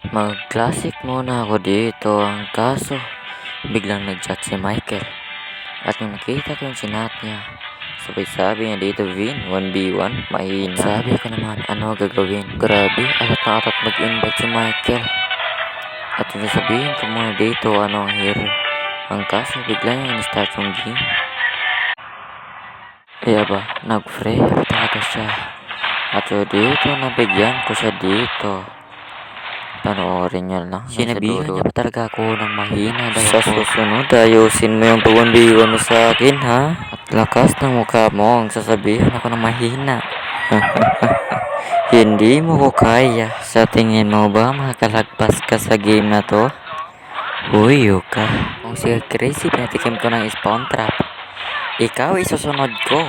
Mag-classic muna ako dito. Ang kaso, biglang nag-chat si Michael. At nung nakita ko yung chinat niya, sabay sabi niya dito, Vin, 1v1, mahina. Sabi ko naman, ano gagawin? Grabe, atat na atat mag-invite si Michael. At sasabihin ko muna dito, ano ang hero. Ang kaso, bigla niya in-start yung game. Kaya ba, nag-free ako talaga siya. At so dito, nabigyan ko siya dito. Panoorin niya lang. Sinabihan niya pa talaga ako ng mahina daw sa susunod. Ayusin mo yung pag-1v1 mo sa akin, ha? At lakas ng mukha mo ang sasabihan ako ng mahina. Hindi mo ko kaya. Sa tingin mo ba makakalagpas ka sa game na to? Huyo ka. Kung si Crazy pinatikim ko ng spawn trap, ikaw isusunod ko.